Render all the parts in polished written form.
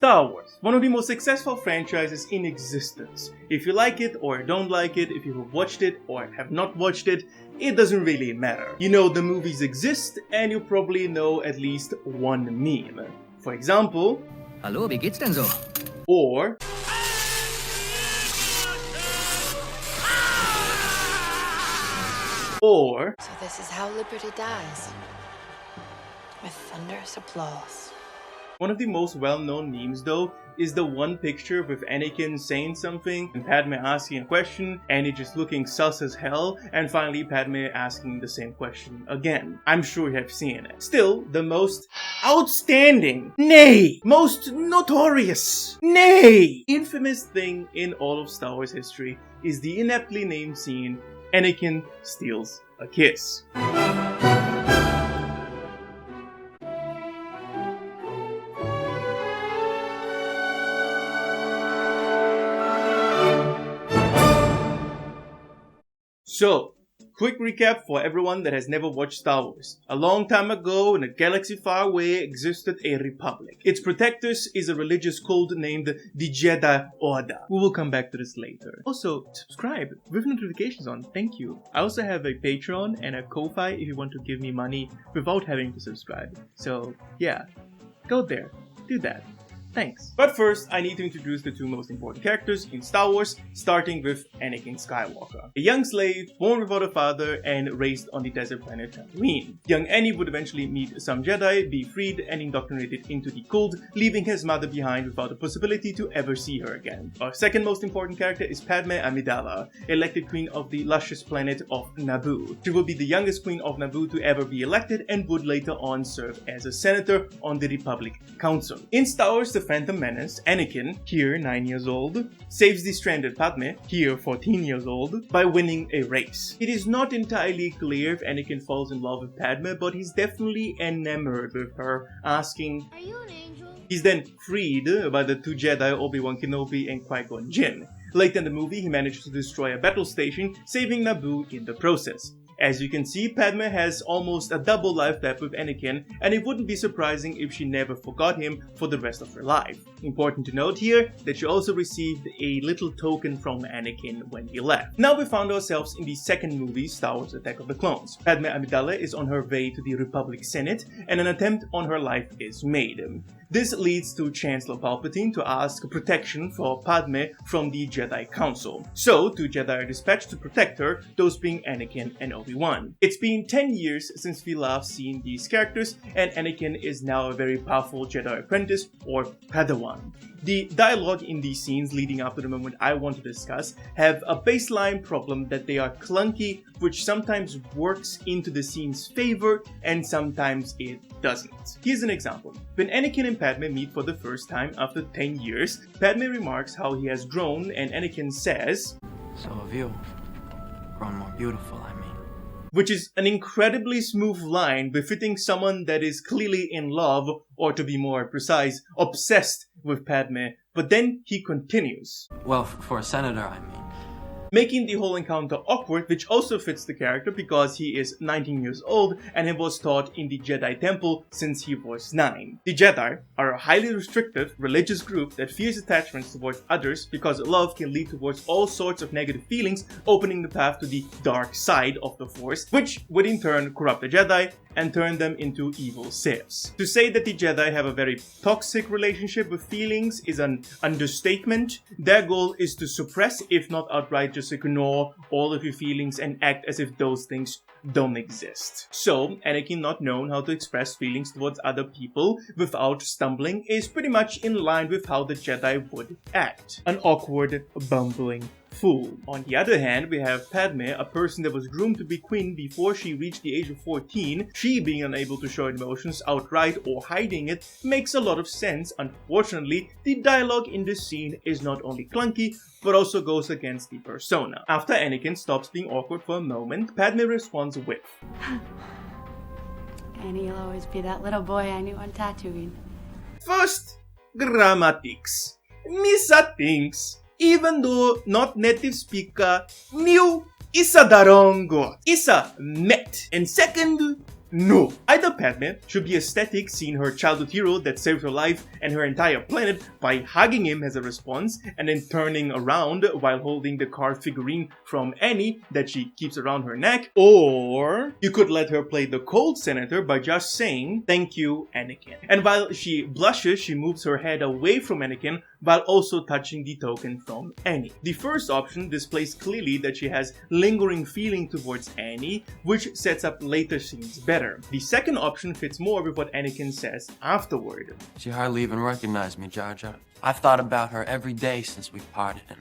Star Wars, one of the most successful franchises in existence. If you like it or don't like it, if you have watched it or have not watched it, it doesn't really matter. You know the movies exist and you probably know at least one meme. For example, Hallo, wie geht's denn so? or So this is how liberty dies. With thunderous applause. one of the most well-known memes though is the one picture with Anakin saying something and Padme asking a question, Annie just looking sus as hell, and finally Padme asking the same question again. I'm sure you have seen it. Still, the most outstanding, nay, most notorious, nay, infamous thing in all of Star Wars history is the ineptly named scene, Anakin steals a kiss. So, quick recap for everyone that has never watched Star Wars. A long time ago, in a galaxy far away, existed a republic. Its protectors is a religious cult named the Jedi Order. We will come back to this later. Also, subscribe with notifications on. Thank you. I also have a Patreon and a Ko-Fi if you want to give me money without having to subscribe. So, yeah, go there. Do that. Thanks. But first, I need to introduce the two most important characters in Star Wars, starting with Anakin Skywalker. A young slave, born without a father and raised on the desert planet Tatooine. Young Annie would eventually meet some Jedi, be freed and indoctrinated into the cult, leaving his mother behind without the possibility to ever see her again. Our second most important character is Padme Amidala, elected queen of the luscious planet of Naboo. She will be the youngest queen of Naboo to ever be elected and would later on serve as a senator on the Republic Council. In Star Wars The Phantom Menace, Anakin, here 9 years old, saves the stranded Padme, here 14 years old, by winning a race. It is not entirely clear if Anakin falls in love with Padme, but he's definitely enamored with her, asking, Are you an angel? He's then freed by the two Jedi, Obi-Wan Kenobi and Qui-Gon Jinn. Late in the movie, he manages to destroy a battle station, saving Naboo in the process. As you can see, Padme has almost a double life path with Anakin, and it wouldn't be surprising if she never forgot him for the rest of her life. Important to note here that she also received a little token from Anakin when he left. Now we found ourselves in the second movie, Star Wars Attack of the Clones. Padme Amidala is on her way to the Republic Senate, and an attempt on her life is made. This leads to Chancellor Palpatine to ask protection for Padme from the Jedi Council. So, two Jedi are dispatched to protect her, those being Anakin and Obi-Wan. It's been 10 years since we last seen these characters, and Anakin is now a very powerful Jedi apprentice, or Padawan. The dialogue in these scenes leading up to the moment I want to discuss have a baseline problem that they are clunky, which sometimes works into the scene's favor and sometimes it doesn't. Here's an example. When Anakin and Padme meet for the first time after 10 years, Padme remarks how he has grown and Anakin says, So have you grown more beautiful, I mean. Which is an incredibly smooth line befitting someone that is clearly in love, or to be more precise, obsessed with Padme, but then he continues. Well, for a senator, I mean. Making the whole encounter awkward, which also fits the character because he is 19 years old and he was taught in the Jedi Temple since he was 9. The Jedi are a highly restrictive religious group that fears attachments towards others because love can lead towards all sorts of negative feelings, opening the path to the dark side of the Force, which would in turn corrupt the Jedi and turn them into evil Siths. To say that the Jedi have a very toxic relationship with feelings is an understatement. Their goal is to suppress, if not outright just ignore, all of your feelings and act as if those things don't exist. So, Anakin not knowing how to express feelings towards other people without stumbling is pretty much in line with how the Jedi would act. An awkward, bumbling fool. On the other hand, we have Padme, a person that was groomed to be queen before she reached the age of 14. She being unable to show emotions outright or hiding it makes a lot of sense. Unfortunately, the dialogue in this scene is not only clunky, but also goes against the persona. After Anakin stops being awkward for a moment, Padme responds with, And he'll always be that little boy I knew on Tatooine. First, grammatics. Misa thinks, even though not native speaker, knew isa darongo, isa met. And second, No. Either Padme should be ecstatic seeing her childhood hero that saved her life and her entire planet by hugging him as a response and then turning around while holding the carved figurine from Annie that she keeps around her neck, or you could let her play the cold senator by just saying, "Thank you, Anakin." And while she blushes, she moves her head away from Anakin while also touching the token from Annie. The first option displays clearly that she has lingering feeling towards Annie, which sets up later scenes better. The second option fits more with what Anakin says afterward. She hardly even recognized me, Jar Jar. I've thought about her every day since we parted, and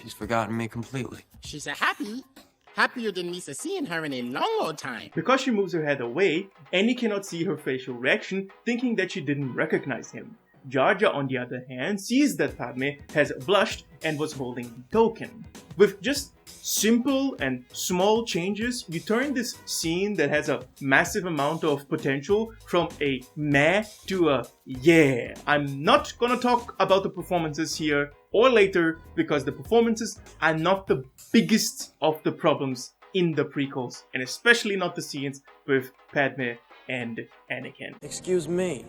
she's forgotten me completely. She's happier than Lisa seeing her in a long old time. Because she moves her head away, Annie cannot see her facial reaction, thinking that she didn't recognize him. Jar Jar, on the other hand, sees that Padme has blushed and was holding the token. With just simple and small changes, you turn this scene that has a massive amount of potential from a meh to a yeah. I'm not gonna talk about the performances here or later because the performances are not the biggest of the problems in the prequels, and especially not the scenes with Padme and Anakin. Excuse me.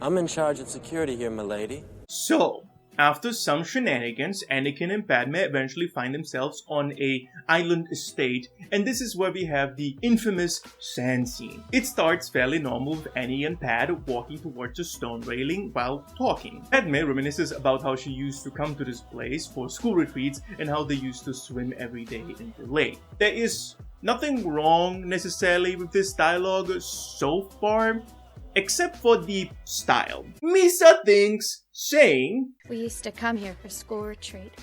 I'm in charge of security here, milady. So, after some shenanigans, Anakin and Padme eventually find themselves on a island estate, and this is where we have the infamous sand scene. It starts fairly normal with Annie and Pad walking towards a stone railing while talking. Padme reminisces about how she used to come to this place for school retreats and how they used to swim every day in the lake. There is nothing wrong necessarily with this dialogue so far, except for the style. Misa thinks, saying, We used to come here for school retreat.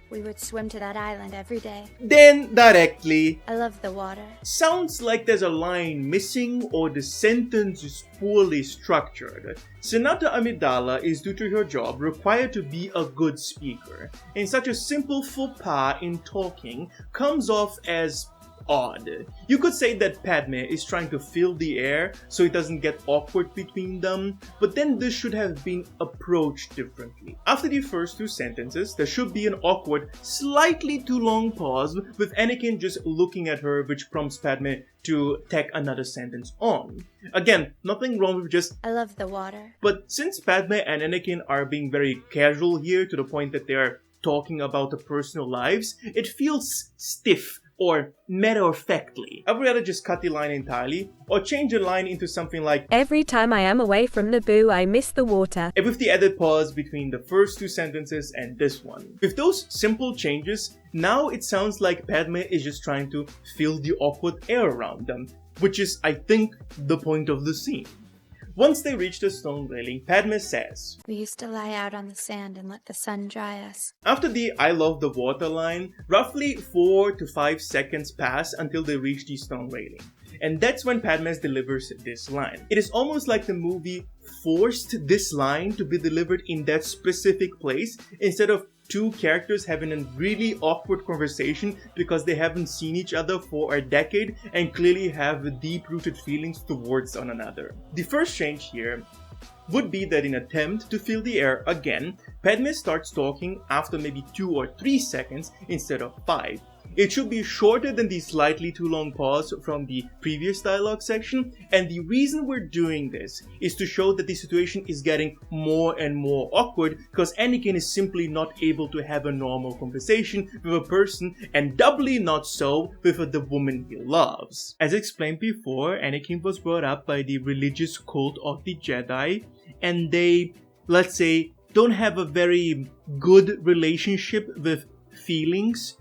We would swim to that island every day. then directly, I love the water. sounds like there's a line missing or the sentence is poorly structured. Senator Amidala is, due to her job, required to be a good speaker, and such a simple faux pas in talking comes off as odd. You could say that Padme is trying to fill the air so it doesn't get awkward between them, but then this should have been approached differently. After the first two sentences, there should be an awkward, slightly too long pause with Anakin just looking at her, which prompts Padme to tack another sentence on. Again, nothing wrong with just I love the water. but since Padme and Anakin are being very casual here to the point that they're talking about their personal lives, it feels stiff or matter-of-factly. I would rather just cut the line entirely or change the line into something like, Every time I am away from Naboo, I miss the water. and with the added pause between the first two sentences and this one. With those simple changes, now it sounds like Padme is just trying to fill the awkward air around them, which is, I think, the point of the scene. Once they reach the stone railing, Padme says, We used to lie out on the sand and let the sun dry us. after the I love the water line, roughly 4 to 5 seconds pass until they reach the stone railing. And that's when Padme delivers this line. It is almost like the movie forced this line to be delivered in that specific place instead of two characters having a really awkward conversation because they haven't seen each other for a decade and clearly have deep-rooted feelings towards one another. The first change here would be that in an attempt to fill the air again, Padme starts talking after maybe 2 or 3 seconds instead of 5. It should be shorter than the slightly too long pause from the previous dialogue section, and the reason we're doing this is to show that the situation is getting more and more awkward because Anakin is simply not able to have a normal conversation with a person, and doubly not so with the woman he loves. As explained before, Anakin was brought up by the religious cult of the Jedi, and they, let's say, don't have a very good relationship with feelings.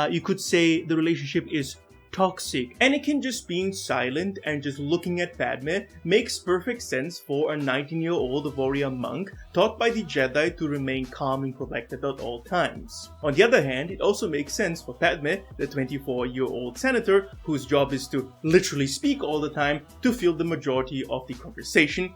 You could say the relationship is toxic. Anakin just being silent and just looking at Padme makes perfect sense for a 19-year-old warrior monk taught by the Jedi to remain calm and collected at all times. On the other hand, it also makes sense for Padme, the 24-year-old senator whose job is to literally speak all the time, to fill the majority of the conversation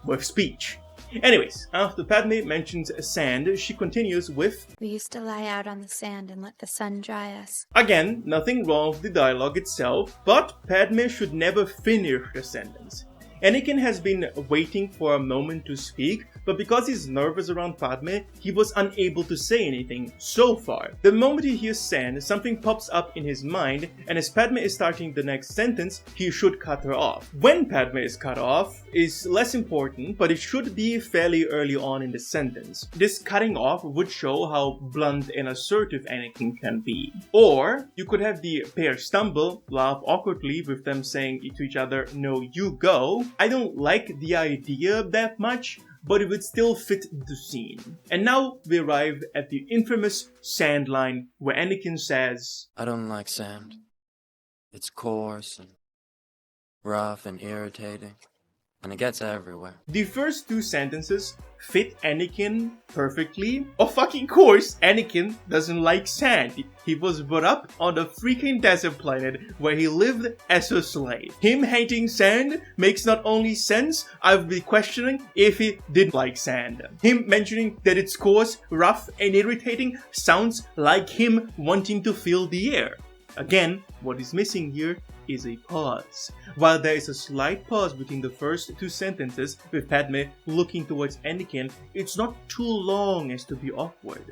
with speech. Anyways, after Padme mentions sand, she continues with, We used to lie out on the sand and let the sun dry us. Again, nothing wrong with the dialogue itself, but Padme should never finish the sentence. Anakin has been waiting for a moment to speak, but because he's nervous around Padme, he was unable to say anything so far. The moment he hears sand, something pops up in his mind, and as Padme is starting the next sentence, he should cut her off. When Padme is cut off is less important, but it should be fairly early on in the sentence. This cutting off would show how blunt and assertive Anakin can be. Or you could have the pair stumble, laugh awkwardly with them saying to each other, "No, you go." I don't like the idea that much, but it would still fit the scene. And now we arrive at the infamous sand line where Anakin says, I don't like sand. It's coarse and rough and irritating, and it gets everywhere. The first two sentences fit Anakin perfectly. Of fucking course, Anakin doesn't like sand. He was brought up on a freaking desert planet where he lived as a slave. Him hating sand makes not only sense, I would be questioning if he did like sand. Him mentioning that it's coarse, rough, and irritating sounds like him wanting to fill the air. Again, what is missing here is a pause. While there is a slight pause between the first two sentences with Padme looking towards Anakin, it's not too long as to be awkward.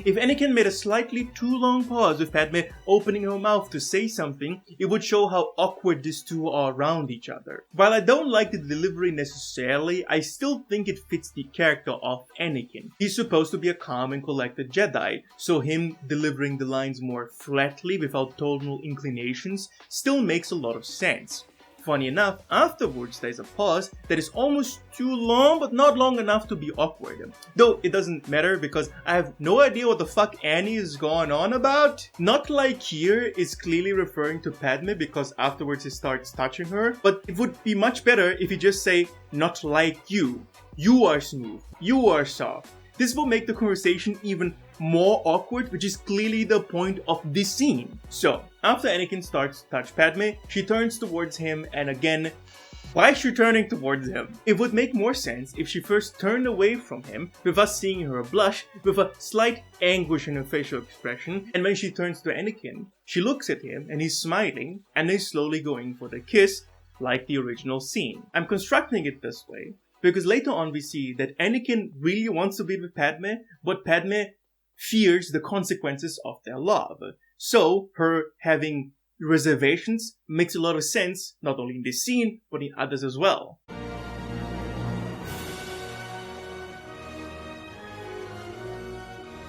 If Anakin made a slightly too long pause with Padme opening her mouth to say something, it would show how awkward these two are around each other. While I don't like the delivery necessarily, I still think it fits the character of Anakin. He's supposed to be a calm and collected Jedi, so him delivering the lines more flatly without tonal inclinations still makes a lot of sense. Funny enough, afterwards there's a pause that is almost too long but not long enough to be awkward. Though it doesn't matter because I have no idea what the fuck Annie is going on about. Not like here is clearly referring to Padme because afterwards he starts touching her, but it would be much better if he just say, not like you. You are smooth. You are soft. This will make the conversation even more awkward, which is clearly the point of this scene. So, after Anakin starts to touch Padme, she turns towards him, and again, why is she turning towards him? It would make more sense if she first turned away from him, with us seeing her blush, with a slight anguish in her facial expression, and when she turns to Anakin, she looks at him and he's smiling, and is slowly going for the kiss, like the original scene. I'm constructing it this way because later on we see that Anakin really wants to be with Padme, but Padme fears the consequences of their love. So her having reservations makes a lot of sense, not only in this scene, but in others as well.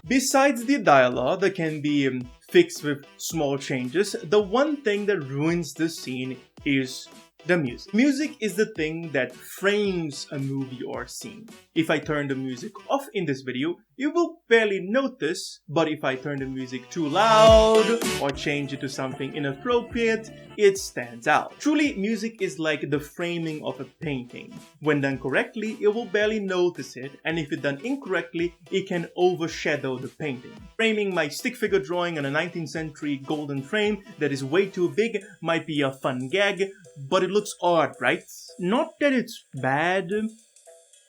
Besides the dialogue that can be fixed with small changes, the one thing that ruins the scene is the music. Music is the thing that frames a movie or scene. If I turn the music off in this video, you will barely notice, but if I turn the music too loud or change it to something inappropriate, it stands out. Truly, music is like the framing of a painting. When done correctly, you will barely notice it, and if it's done incorrectly, it can overshadow the painting. Framing my stick figure drawing on a 19th century golden frame that is way too big might be a fun gag, but it looks odd, right? Not that it's bad,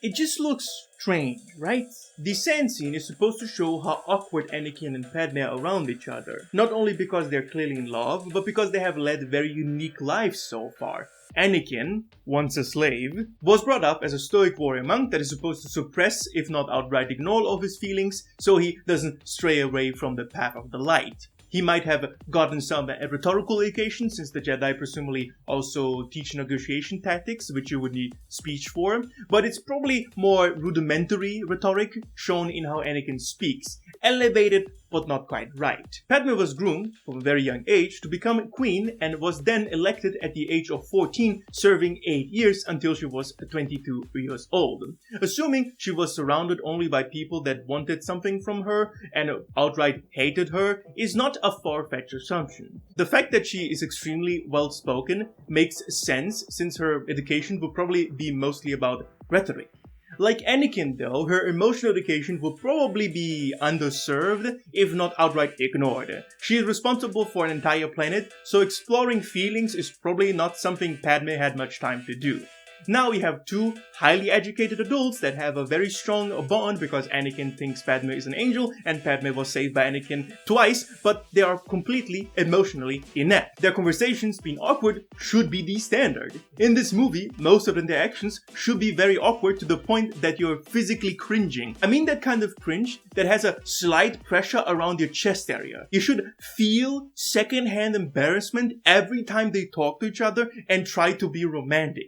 it just looks strange, right? The sand scene is supposed to show how awkward Anakin and Padme are around each other. Not only because they're clearly in love, but because they have led very unique lives so far. Anakin, once a slave, was brought up as a stoic warrior monk that is supposed to suppress, if not outright ignore all of his feelings, so he doesn't stray away from the path of the light. He might have gotten some rhetorical education, since the Jedi presumably also teach negotiation tactics, which you would need speech for, but it's probably more rudimentary rhetoric shown in how Anakin speaks, elevated but not quite right. Padme was groomed from a very young age to become queen and was then elected at the age of 14, serving 8 years until she was 22 years old. Assuming she was surrounded only by people that wanted something from her and outright hated her is not a far-fetched assumption. The fact that she is extremely well-spoken makes sense, since her education will probably be mostly about rhetoric. Like Anakin though, her emotional education will probably be underserved, if not outright ignored. She is responsible for an entire planet, so exploring feelings is probably not something Padme had much time to do. Now we have two highly educated adults that have a very strong bond because Anakin thinks Padme is an angel and Padme was saved by Anakin twice, but they are completely emotionally inept. Their conversations being awkward should be the standard. In this movie, most of the interactions should be very awkward to the point that you're physically cringing. I mean that kind of cringe that has a slight pressure around your chest area. You should feel secondhand embarrassment every time they talk to each other and try to be romantic.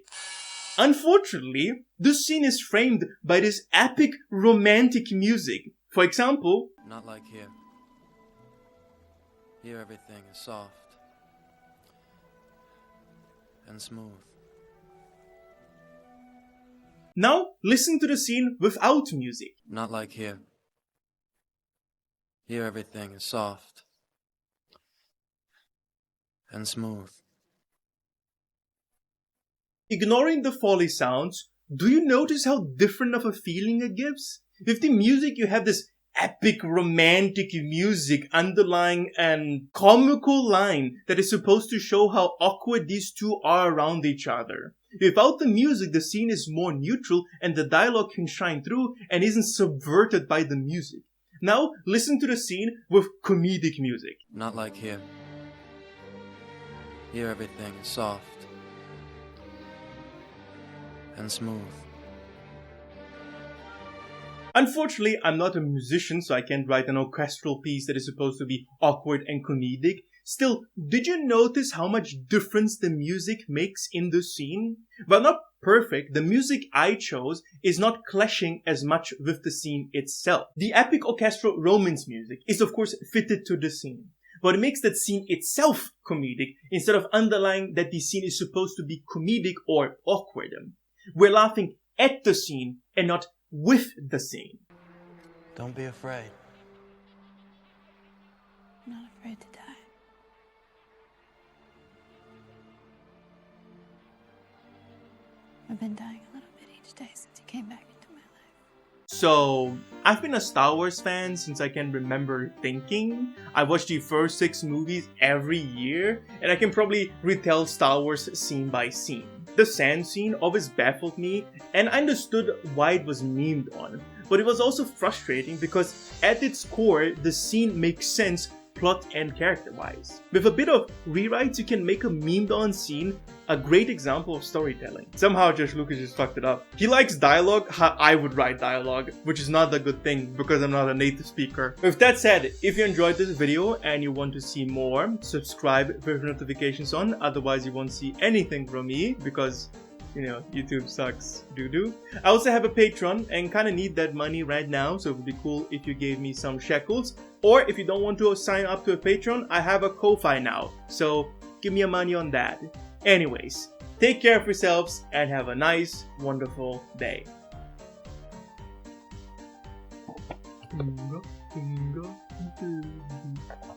Unfortunately, this scene is framed by this epic romantic music. For example, Not like here. Here everything is soft and smooth. now listen to the scene without music. Not like here. Here everything is soft and smooth. Ignoring the Foley sounds, do you notice how different of a feeling it gives? With the music, you have this epic romantic music underlying an comical line that is supposed to show how awkward these two are around each other. Without the music, the scene is more neutral and the dialogue can shine through and isn't subverted by the music. Now, listen to the scene with comedic music. Not like here. Here everything is soft and smooth. Unfortunately, I'm not a musician, so I can't write an orchestral piece that is supposed to be awkward and comedic. Still, did you notice how much difference the music makes in the scene? While not perfect, the music I chose is not clashing as much with the scene itself. The epic orchestral romance music is of course fitted to the scene, but it makes that scene itself comedic instead of underlying that the scene is supposed to be comedic or awkward. We're laughing at the scene and not with the scene. Don't be afraid. I'm not afraid to die. I've been dying a little bit each day since you came back into my life. So, I've been a Star Wars fan since I can remember thinking. I watched the first 6 movies every year, and I can probably retell Star Wars scene by scene. The sand scene always baffled me, and I understood why it was memed on. But it was also frustrating because at its core, the scene makes sense plot and character-wise. With a bit of rewrites, you can make a memed-on scene a great example of storytelling. Somehow Josh Lucas just fucked it up. He likes dialogue how I would write dialogue, which is not a good thing because I'm not a native speaker. With that said, if you enjoyed this video and you want to see more, subscribe with notifications on, otherwise you won't see anything from me because, you know, YouTube sucks doo-doo. I also have a Patreon and kind of need that money right now, so it would be cool if you gave me some shekels. Or if you don't want to sign up to a Patreon, I have a Ko-Fi now, so give me your money on that. Anyways, take care of yourselves and have a nice, wonderful day. Finger, finger, finger.